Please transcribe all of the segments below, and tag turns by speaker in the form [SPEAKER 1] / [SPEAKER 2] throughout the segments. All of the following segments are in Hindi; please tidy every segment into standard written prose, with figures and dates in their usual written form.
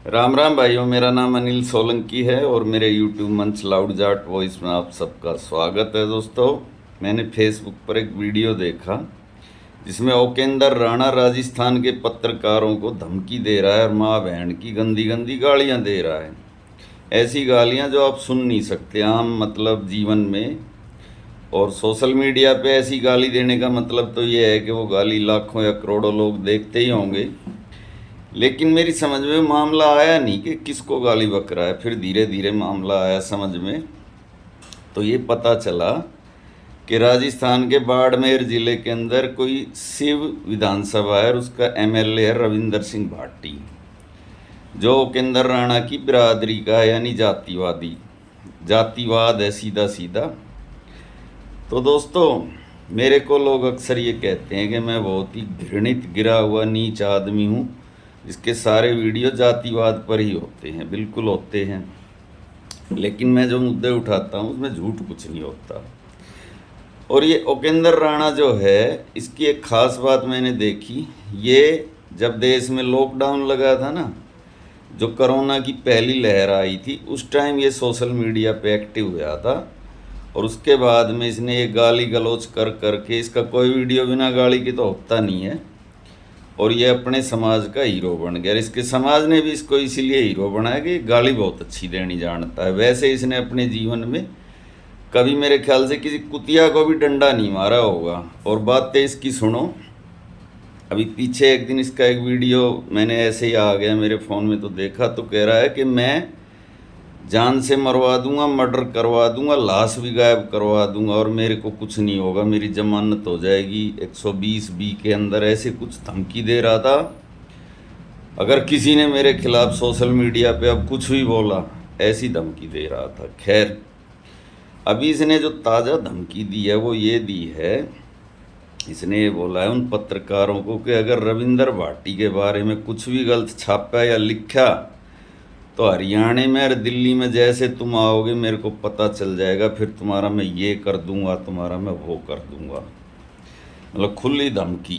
[SPEAKER 1] राम राम भाइयों, मेरा नाम अनिल सोलंकी है और मेरे यूट्यूब मंच लाउड जाट वॉइस में आप सबका स्वागत है। दोस्तों, मैंने फेसबुक पर एक वीडियो देखा जिसमें ओकेंदर राणा राजस्थान के पत्रकारों को धमकी दे रहा है और माँ बहन की गंदी गंदी गालियाँ दे रहा है। ऐसी गालियाँ जो आप सुन नहीं सकते आम मतलब जीवन में। और सोशल मीडिया पे ऐसी गाली देने का मतलब तो ये है कि वो गाली लाखों या करोड़ों लोग देखते ही होंगे। लेकिन मेरी समझ में मामला आया नहीं कि किसको गाली बक रहा है। फिर धीरे धीरे मामला आया समझ में, तो ये पता चला कि राजस्थान के बाड़मेर ज़िले के अंदर कोई शिव विधानसभा है और उसका एमएलए है रविंदर सिंह भाटी, जो उपेंद्र राणा की बिरादरी का है, यानी जातिवादी जातिवाद है सीधा सीधा। तो दोस्तों, मेरे को लोग अक्सर ये कहते हैं कि मैं बहुत ही घृणित गिरा हुआ नीच आदमी हूँ, इसके सारे वीडियो जातिवाद पर ही होते हैं। बिल्कुल होते हैं, लेकिन मैं जो मुद्दे उठाता हूँ उसमें झूठ कुछ नहीं होता। और ये उपेंद्र राणा जो है, इसकी एक ख़ास बात मैंने देखी। ये जब देश में लॉकडाउन लगा था ना, जो कोरोना की पहली लहर आई थी, उस टाइम ये सोशल मीडिया पे एक्टिव हुआ था। और उसके बाद में इसने ये गाली गलौज कर करके, इसका कोई वीडियो बिना गाली के तो होता नहीं है, और ये अपने समाज का हीरो बन गया। और इसके समाज ने भी इसको इसीलिए हीरो बनाया कि गाली बहुत अच्छी देनी जानता है। वैसे इसने अपने जीवन में कभी मेरे ख्याल से किसी कुतिया को भी डंडा नहीं मारा होगा। और बातें इसकी सुनो। अभी पीछे एक दिन इसका एक वीडियो मैंने ऐसे ही आ गया मेरे फ़ोन में, तो देखा तो कह रहा है कि मैं जान से मरवा दूंगा, मर्डर करवा दूंगा, लाश भी गायब करवा दूंगा और मेरे को कुछ नहीं होगा, मेरी जमानत हो जाएगी 120B के अंदर। ऐसे कुछ धमकी दे रहा था। अगर किसी ने मेरे खिलाफ सोशल मीडिया पे अब कुछ भी बोला, ऐसी धमकी दे रहा था। खैर, अभी इसने जो ताज़ा धमकी दी है वो ये दी है, इसने ये बोला है उन पत्रकारों को कि अगर रविंदर भाटी के बारे में कुछ भी गलत छापा या लिखा तो हरियाणा में और दिल्ली में जैसे तुम आओगे मेरे को पता चल जाएगा, फिर तुम्हारा मैं ये कर दूंगा, तुम्हारा मैं वो कर दूंगा। मतलब खुली धमकी।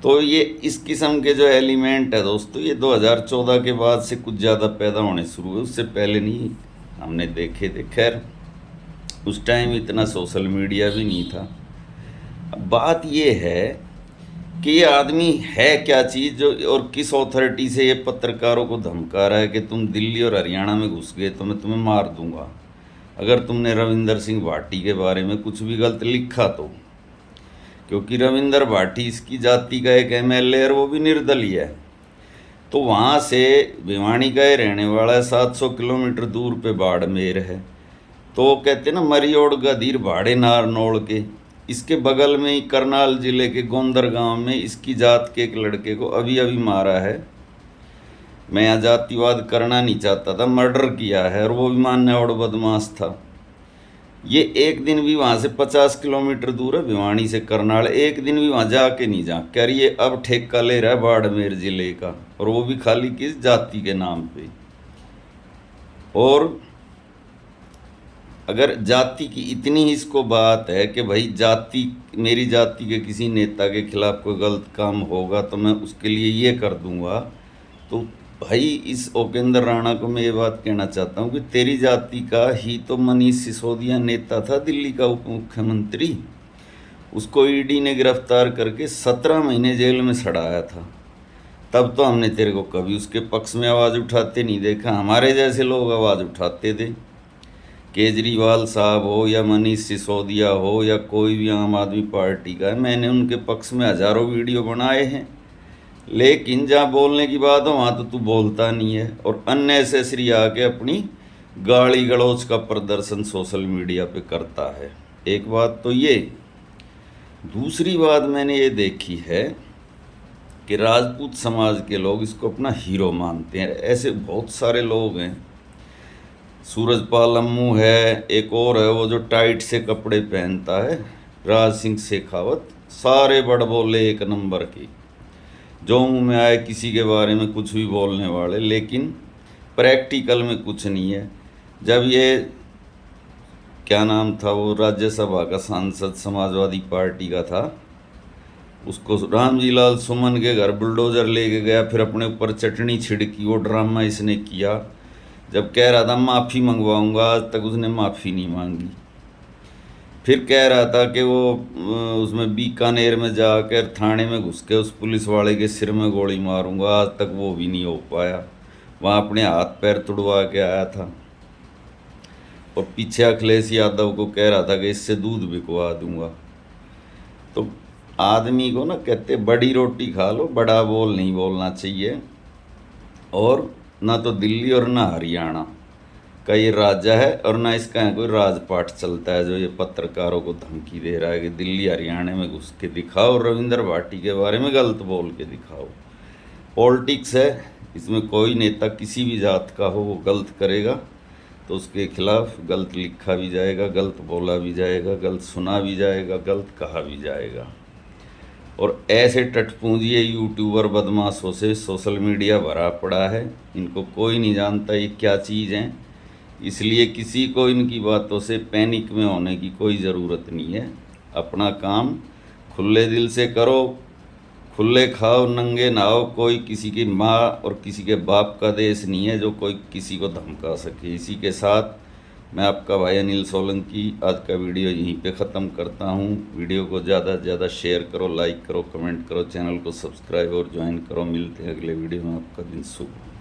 [SPEAKER 1] तो ये इस किस्म के जो एलिमेंट है दोस्तों, ये 2014 के बाद से कुछ ज़्यादा पैदा होने शुरू हुए, उससे पहले नहीं हमने देखे थे। खैर, उस टाइम इतना सोशल मीडिया भी नहीं था। अब बात ये है कि ये आदमी है क्या चीज़ जो, और किस अथॉरिटी से ये पत्रकारों को धमका रहा है कि तुम दिल्ली और हरियाणा में घुस गए तो मैं तुम्हें मार दूंगा अगर तुमने रविंदर सिंह भाटी के बारे में कुछ भी गलत लिखा तो। क्योंकि रविंदर भाटी इसकी जाति का एक एमएलए और वो भी निर्दलीय है। तो वहाँ से भिवानी का ही रहने वाला है, 700 किलोमीटर दूर पे बाड़मेर है। तो वो कहते ना, मरियोड़ गधीर भाड़े नार नोड़ के। इसके बगल में ही करनाल जिले के गोंदर गांव में इसकी जात के एक लड़के को अभी अभी मारा है। मैं यहाँ जातिवाद करना नहीं चाहता था, मर्डर किया है, और वो भी मानने और बदमाश था। ये एक दिन भी वहाँ से 50 किलोमीटर दूर है भिवानी से करनाल, एक दिन भी वहाँ जाके नहीं जा कर ये अब ठेका ले रहा है बाड़मेर जिले का, और वो भी खाली किस जाति के नाम पे। और अगर जाति की इतनी ही इसको बात है कि भाई जाति, मेरी जाति के किसी नेता के खिलाफ कोई गलत काम होगा तो मैं उसके लिए ये कर दूंगा, तो भाई इस उपेंद्र राणा को मैं ये बात कहना चाहता हूँ कि तेरी जाति का ही तो मनीष सिसोदिया नेता था, दिल्ली का उप मुख्यमंत्री। उसको ईडी ने गिरफ्तार करके 17 महीने जेल में सड़ाया था। तब तो हमने तेरे को कभी उसके पक्ष में आवाज़ उठाते नहीं देखा। हमारे जैसे लोग आवाज़ उठाते थे, केजरीवाल साहब हो या मनीष सिसोदिया हो या कोई भी आम आदमी पार्टी का है, मैंने उनके पक्ष में हज़ारों वीडियो बनाए हैं। लेकिन जहाँ बोलने की बात हो वहाँ तो तू बोलता नहीं है, और अननेसेसरी आके अपनी गाली गलौज का प्रदर्शन सोशल मीडिया पे करता है। एक बात तो ये। दूसरी बात मैंने ये देखी है कि राजपूत समाज के लोग इसको अपना हीरो मानते हैं। ऐसे बहुत सारे लोग हैं। सूरजपाल अम्मू है, एक और है वो जो टाइट से कपड़े पहनता है, राज सिंह शेखावत। सारे बड़ बोले एक नंबर के, जो मुँह में आए किसी के बारे में कुछ भी बोलने वाले, लेकिन प्रैक्टिकल में कुछ नहीं है। जब ये क्या नाम था वो राज्यसभा का सांसद समाजवादी पार्टी का था, उसको रामजी लाल सुमन के घर बुलडोज़र लेके गया, फिर अपने ऊपर चटनी छिड़की। वो ड्रामा इसने किया। जब कह रहा था माफ़ी मंगवाऊंगा, आज तक उसने माफ़ी नहीं मांगी। फिर कह रहा था कि वो उसमें बीकानेर में जाकर थाने में घुस के उस पुलिस वाले के सिर में गोली मारूंगा, आज तक वो भी नहीं हो पाया। वहाँ अपने हाथ पैर तुड़वा के आया था। और पीछे अखिलेश यादव को कह रहा था कि इससे दूध बिकवा दूंगा। तो आदमी को ना कहते बड़ी रोटी खा लो, बड़ा बोल नहीं बोलना चाहिए। और ना तो दिल्ली और ना हरियाणा का ये राजा है, और ना इसका कोई राजपाट चलता है जो ये पत्रकारों को धमकी दे रहा है कि दिल्ली हरियाणा में घुस के दिखाओ, रविंद्र भाटी के बारे में गलत बोल के दिखाओ। पॉलिटिक्स है, इसमें कोई नेता किसी भी जात का हो वो गलत करेगा तो उसके खिलाफ गलत लिखा भी जाएगा, गलत बोला भी जाएगा, गलत सुना भी जाएगा, गलत कहा भी जाएगा। और ऐसे टटपूंजिए यूट्यूबर बदमाशों से सोशल मीडिया भरा पड़ा है। इनको कोई नहीं जानता ये क्या चीज़ है, इसलिए किसी को इनकी बातों से पैनिक में होने की कोई ज़रूरत नहीं है। अपना काम खुले दिल से करो, खुले खाओ, नंगे नहाओ। कोई किसी की माँ और किसी के बाप का देश नहीं है जो कोई किसी को धमका सके। इसी के साथ मैं आपका भाई अनिल सोलंकी आज का वीडियो यहीं पे ख़त्म करता हूँ। वीडियो को ज़्यादा से ज़्यादा शेयर करो, लाइक करो, कमेंट करो, चैनल को सब्सक्राइब और ज्वाइन करो। मिलते हैं अगले वीडियो में। आपका दिन शुभ हो।